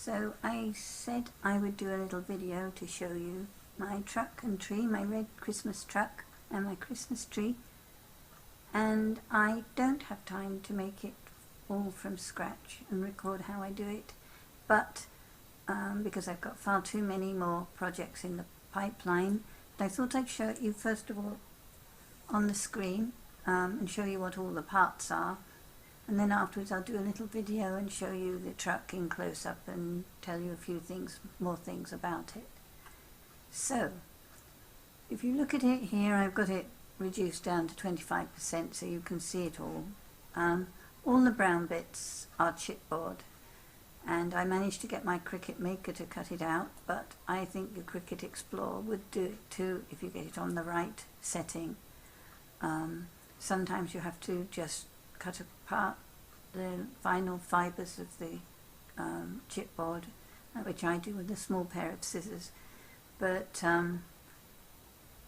So I said I would do a little video to show you my truck and tree, my red Christmas truck and my Christmas tree, and I don't have time to make it all from scratch and record how I do it, but because I've got far too many more projects in the pipeline, but I thought I'd show it you first of all on the screen and show you what all the parts are, and then afterwards I'll do a little video and show you the truck in close-up and tell you a few more things about it. So if you look at it here, I've got it reduced down to 25% so you can see it all. All the brown bits are chipboard, and I managed to get my Cricut maker to cut it out, but I think the Cricut Explorer would do it too if you get it on the right setting. Sometimes you have to just cut apart the vinyl fibres of the chipboard, which I do with a small pair of scissors, but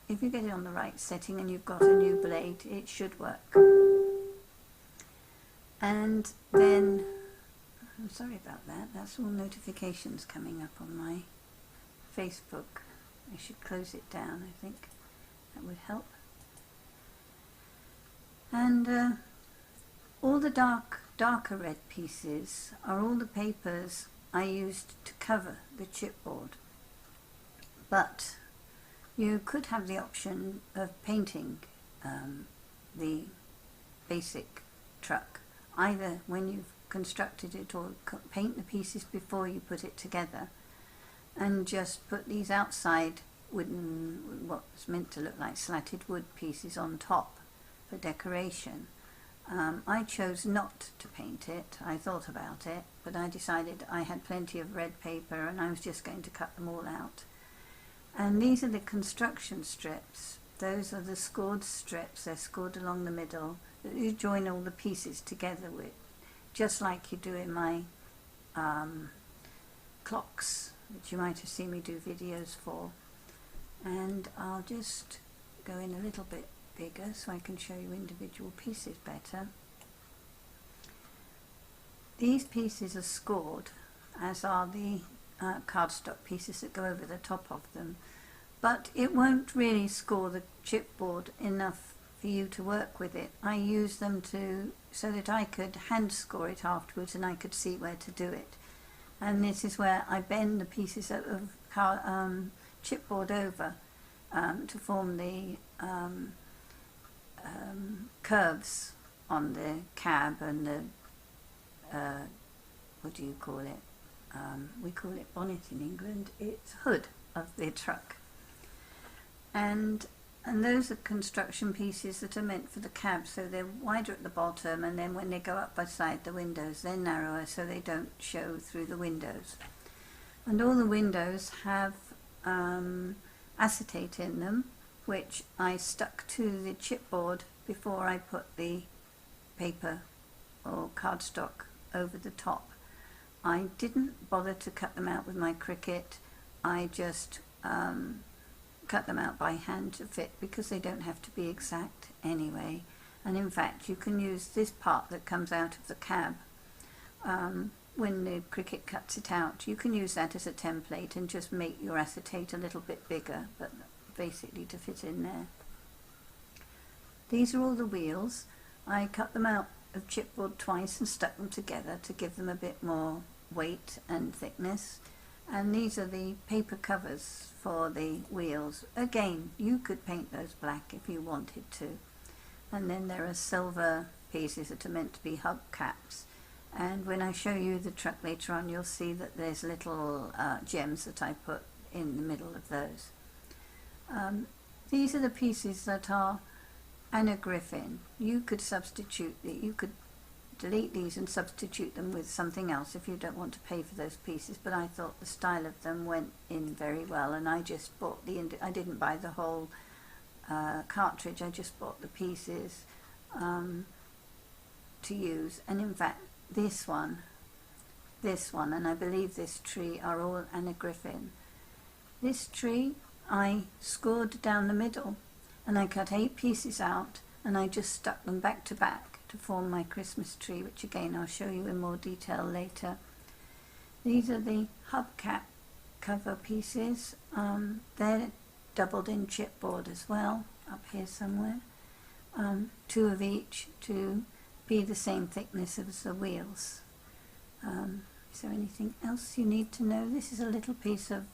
if you get it on the right setting and you've got a new blade, it should work. And then, I'm sorry about that, that's all notifications coming up on my Facebook. I should close it down, I think that would help. And all the darker red pieces are all the papers I used to cover the chipboard. But you could have the option of painting the basic truck, either when you've constructed it, or paint the pieces before you put it together, and just put these outside wooden, what's meant to look like slatted wood pieces on top for decoration. I chose not to paint it. I thought about it, but I decided I had plenty of red paper and I was just going to cut them all out. And these are the construction strips. Those are the scored strips. They're scored along the middle that you join all the pieces together with, just like you do in my clocks, which you might have seen me do videos for. And I'll just go in a little bit bigger so I can show you individual pieces better. These pieces are scored, as are the cardstock pieces that go over the top of them, but it won't really score the chipboard enough for you to work with it. I use them so that I could hand score it afterwards and I could see where to do it. And this is where I bend the pieces of chipboard over to form the curves on the cab and the what do you call it? We call it bonnet in England. It's hood of the truck. And those are construction pieces that are meant for the cab, so they're wider at the bottom, and then when they go up beside the windows they're narrower so they don't show through the windows. And all the windows have acetate in them, which I stuck to the chipboard before I put the paper or cardstock over the top. I didn't bother to cut them out with my Cricut. I just cut them out by hand to fit, because they don't have to be exact anyway. And in fact you can use this part that comes out of the cab. When the Cricut cuts it out, you can use that as a template and just make your acetate a little bit bigger, but basically to fit in there. These are all the wheels. I cut them out of chipboard twice and stuck them together to give them a bit more weight and thickness. And these are the paper covers for the wheels. Again, you could paint those black if you wanted to. And then there are silver pieces that are meant to be hubcaps. And when I show you the truck later on, you'll see that there's little gems that I put in the middle of those. These are the pieces that are anagriffin. You could substitute, you could delete these and substitute them with something else if you don't want to pay for those pieces, but I thought the style of them went in very well, and I just bought I didn't buy the whole cartridge, I just bought the pieces to use. And in fact this one and I believe this tree are all anagriffin. This tree I scored down the middle, and I cut 8 pieces out and I just stuck them back to back to form my Christmas tree, which again I'll show you in more detail later. These are the hubcap cover pieces. They're doubled in chipboard as well, up here somewhere. 2 of each to be the same thickness as the wheels. Is there anything else you need to know? This is a little piece of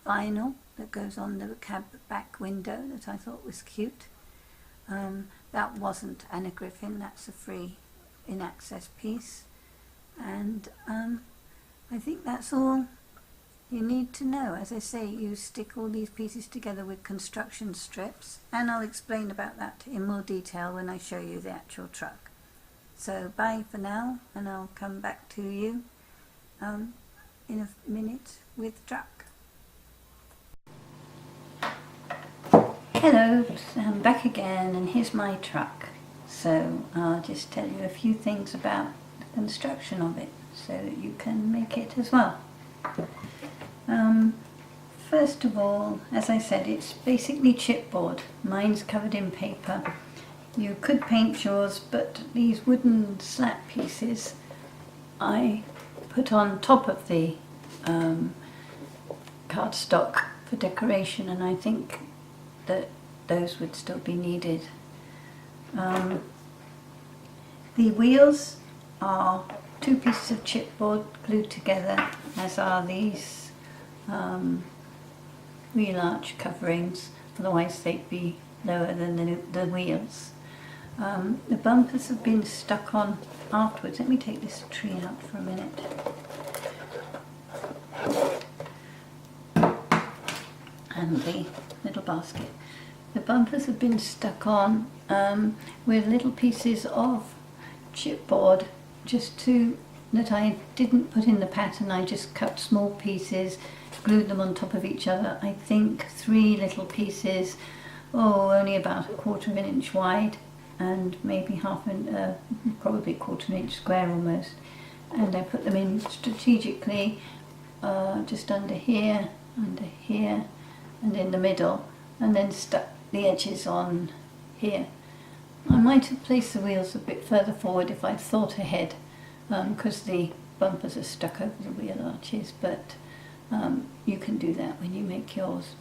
vinyl that goes on the cab back window that I thought was cute. That wasn't Anna Griffin, that's a free in-access piece. And I think that's all you need to know. As I say, you stick all these pieces together with construction strips, and I'll explain about that in more detail when I show you the actual truck. So bye for now, and I'll come back to you in a minute with truck. Hello, I'm back again, and here's my truck. So I'll just tell you a few things about the construction of it so that you can make it as well. First of all, as I said, it's basically chipboard. Mine's covered in paper. You could paint yours, but these wooden slat pieces I put on top of the cardstock for decoration, and I think that those would still be needed. The wheels are 2 pieces of chipboard glued together, as are these wheel arch coverings, otherwise they'd be lower than the wheels. The bumpers have been stuck on afterwards. Let me take this tree out for a minute. And the little basket. The bumpers have been stuck on with little pieces of chipboard that I didn't put in the pattern. I just cut small pieces, glued them on top of each other. I think 3 little pieces, only about 1/4 of an inch wide, and maybe probably 1/4 of an inch square almost. And I put them in strategically, just under here, and in the middle, and then stuck the edges on here. I might have placed the wheels a bit further forward if I'd thought ahead, because the bumpers are stuck over the wheel arches, but you can do that when you make yours.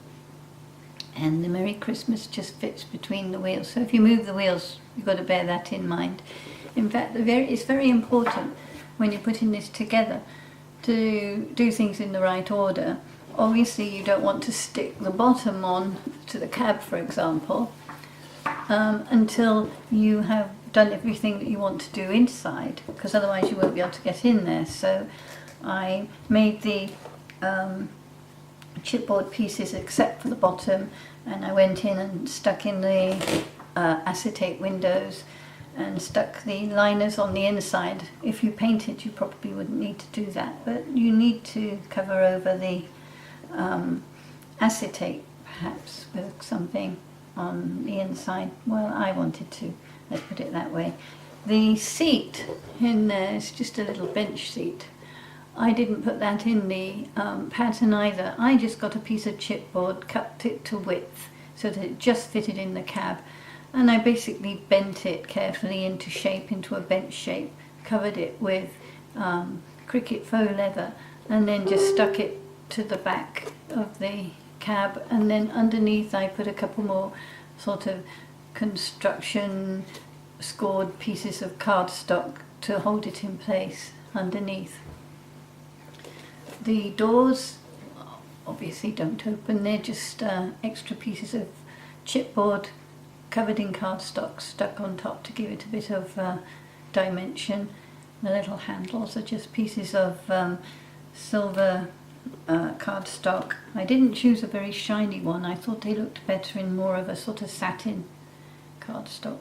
And the Merry Christmas just fits between the wheels, so if you move the wheels, you've got to bear that in mind. In fact, it's very important when you're putting this together to do things in the right order. Obviously you don't want to stick the bottom on to the cab, for example, until you have done everything that you want to do inside, because otherwise you won't be able to get in there. So I made the chipboard pieces except for the bottom, and I went in and stuck in the acetate windows and stuck the liners on the inside. If you painted, you probably wouldn't need to do that, but you need to cover over the acetate perhaps with something on the inside. Well, I wanted to, let's put it that way. The seat in there is just a little bench seat. I didn't put that in the pattern either. I just got a piece of chipboard, cut it to width so that it just fitted in the cab, and I basically bent it carefully into shape, into a bench shape, covered it with Cricut faux leather, and then just stuck it to the back of the cab, and then underneath I put a couple more sort of construction scored pieces of cardstock to hold it in place underneath. The doors obviously don't open, they're just extra pieces of chipboard covered in cardstock stuck on top to give it a bit of dimension. The little handles are just pieces of silver cardstock. I didn't choose a very shiny one, I thought they looked better in more of a sort of satin cardstock.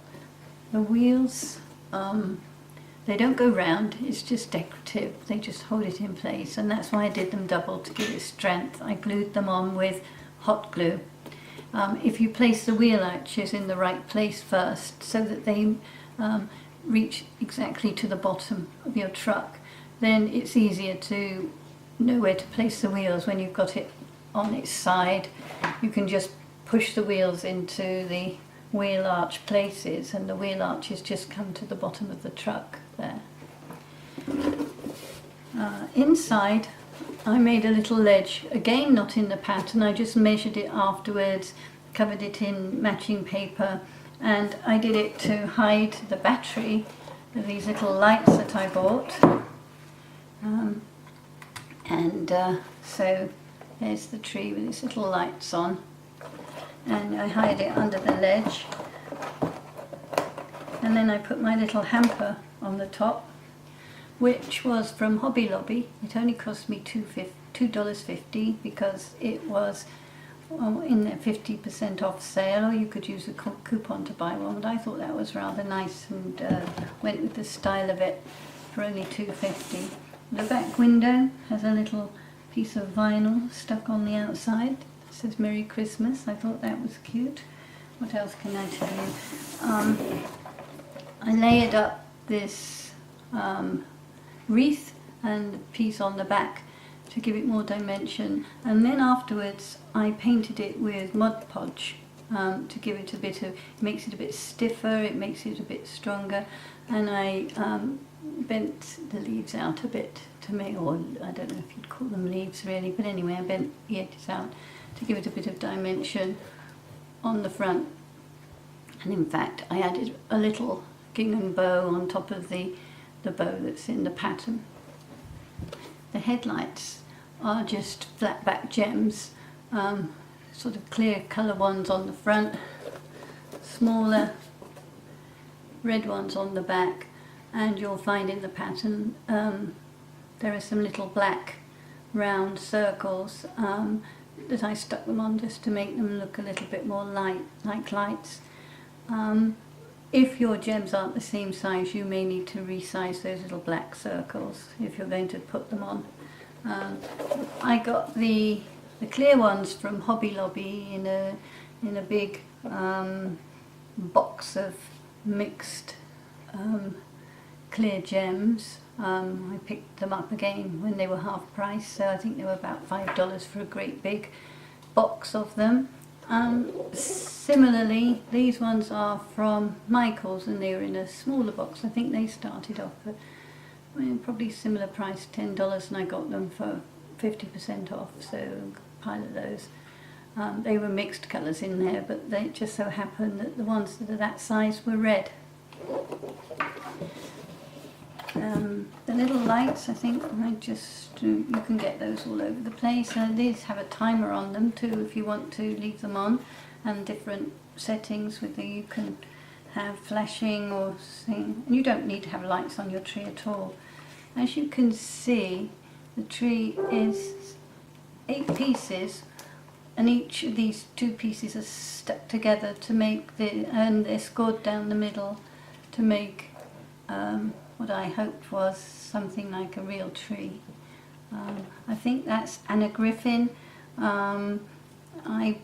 The wheels, they don't go round, it's just decorative, they just hold it in place, and that's why I did them double, to give it strength. I glued them on with hot glue. If you place the wheel arches in the right place first, so that they reach exactly to the bottom of your truck, then it's easier to know where to place the wheels. When you've got it on its side, you can just push the wheels into the wheel arch places, and the wheel arches just come to the bottom of the truck there. Inside I made a little ledge, again not in the pattern, I just measured it afterwards, covered it in matching paper, and I did it to hide the battery of these little lights that I bought. So there's the tree with its little lights on, and I hide it under the ledge, and then I put my little hamper on the top, which was from Hobby Lobby. It only cost me $2.50 because it was in their 50% off sale, or you could use a coupon to buy one, but I thought that was rather nice and went with the style of it for only $2.50. The back window has a little piece of vinyl stuck on the outside. It says Merry Christmas. I thought that was cute. What else can I tell you? I layered up this wreath and a piece on the back to give it more dimension, and then afterwards I painted it with Mod Podge to give it a bit of, it makes it a bit stiffer, it makes it a bit stronger, and I bent the leaves out a bit to make, or I don't know if you'd call them leaves really, but anyway I bent the edges out to give it a bit of dimension on the front. And in fact I added a little gingham bow on top of the bow that's in the pattern. The headlights are just flat back gems, sort of clear colour ones on the front, smaller red ones on the back, and you'll find in the pattern there are some little black round circles that I stuck them on just to make them look a little bit more like lights. If your gems aren't the same size, you may need to resize those little black circles if you're going to put them on. I got the clear ones from Hobby Lobby in a big box of mixed clear gems. I picked them up again when they were half price, so I think they were about $5 for a great big box of them. Similarly, these ones are from Michael's and they were in a smaller box. I think they started off at probably similar price, $10, and I got them for 50% off, so a pile of those. They were mixed colours in there, but they just so happened that the ones that are that size were red. The little lights, I think you can get those all over the place, and these have a timer on them too if you want to leave them on, and different settings you can have flashing or thing, and you don't need to have lights on your tree at all. As you can see, the tree is 8 pieces, and each of these 2 pieces are stuck together to make and they're scored down the middle to make what I hoped was something like a real tree. I think that's Anna Griffin. I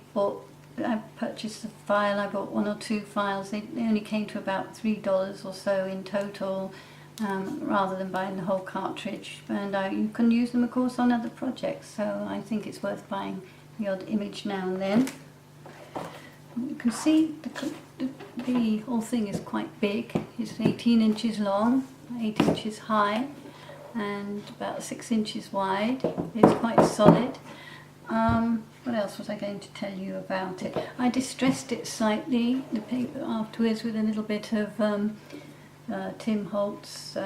purchased a file, I bought 1 or 2 files. They only came to about $3 or so in total, rather than buying the whole cartridge. And you can use them of course on other projects, so I think it's worth buying the odd image now and then. You can see the whole thing is quite big. It's 18 inches long, 8 inches high, and about 6 inches wide. It's quite solid. What else was I going to tell you about it? I distressed it slightly, the paper afterwards, with a little bit of Tim Holtz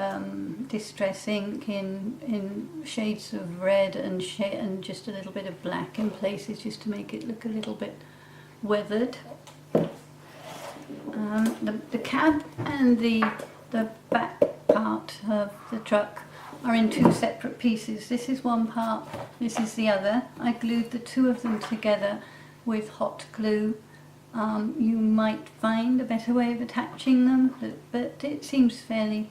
distress ink in shades of red and just a little bit of black in places, just to make it look a little bit weathered. The cab and the back part of the truck are in 2 separate pieces. This is one part, this is the other. I glued the 2 of them together with hot glue. You might find a better way of attaching them, but it seems fairly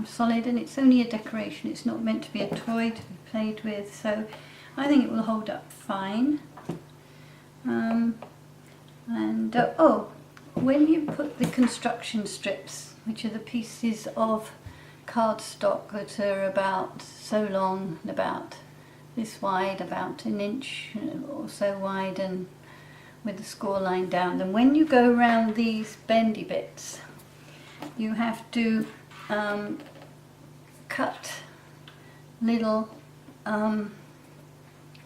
solid, and it's only a decoration. It's not meant to be a toy to be played with, so I think it will hold up fine. When you put the construction strips, which are the pieces of cardstock that are about so long, about this wide, about 1 inch or so wide, and with the score line down them, when you go around these bendy bits, you have to cut little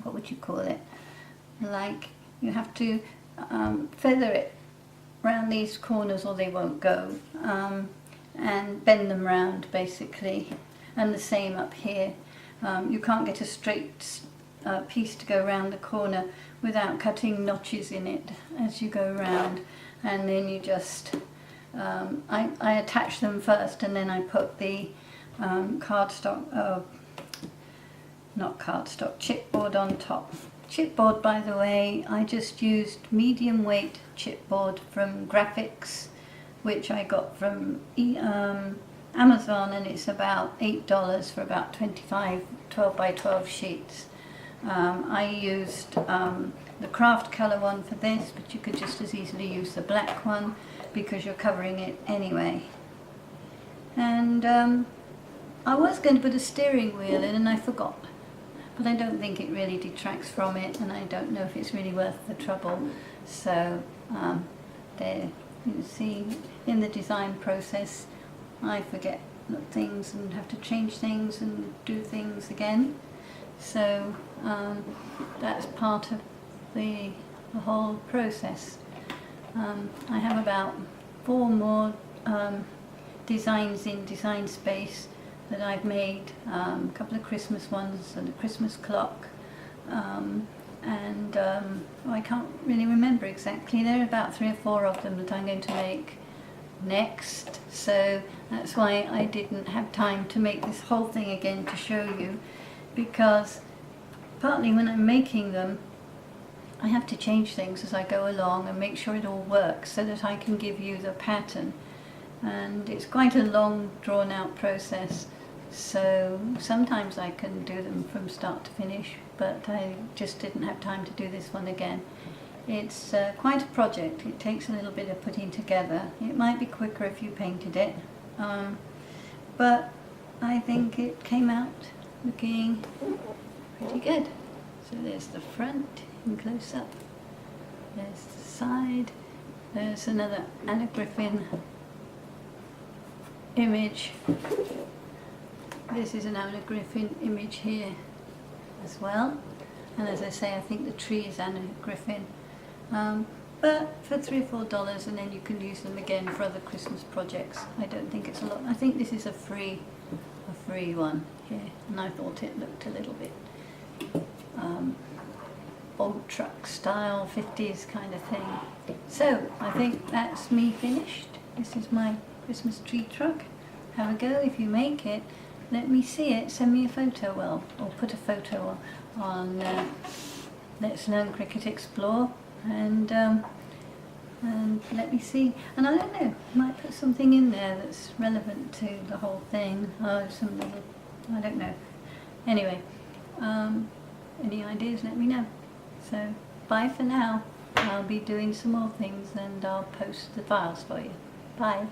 what would you call it? Like you have to feather it round these corners or they won't go, and bend them round basically, and the same up here. You can't get a straight piece to go round the corner without cutting notches in it as you go round, and then you just I attach them first and then I put the cardstock, not cardstock, chipboard on top. Chipboard, by the way, I just used medium weight chipboard from Graphics, which I got from Amazon, and it's about $8 for about 25 12 by 12 sheets. I used the craft colour one for this, but you could just as easily use the black one because you're covering it anyway. And I was going to put a steering wheel in and I forgot, but I don't think it really detracts from it, and I don't know if it's really worth the trouble. So there, you see, in the design process I forget things and have to change things and do things again. So that's part of the whole process. I have about 4 more designs in Design Space that I've made, a couple of Christmas ones and a Christmas clock, and I can't really remember exactly. There are about 3 or 4 of them that I'm going to make next, so that's why I didn't have time to make this whole thing again to show you, because partly when I'm making them I have to change things as I go along and make sure it all works so that I can give you the pattern, and it's quite a long drawn out process, so sometimes I can do them from start to finish, but I just didn't have time to do this one again. It's quite a project. It takes a little bit of putting together. It might be quicker if you painted it, but I think it came out looking pretty good. So there's the front in close up, there's the side, there's another Anna Griffin image. This is an Anna Griffin image here as well, and as I say, I think the tree is Anna Griffin, but for $3 or $4, and then you can use them again for other Christmas projects. I don't think it's a lot. I think this is a free one here, and I thought it looked a little bit old truck style, 50s kind of thing. So I think that's me finished. This is my Christmas tree truck. Have a go if you make it. Let me see it. Send me a photo, well, or put a photo on Let's Learn Cricut Explore, and let me see. And I don't know, might put something in there that's relevant to the whole thing. Some little, I don't know. Anyway, any ideas, let me know. So bye for now. I'll be doing some more things and I'll post the files for you. Bye.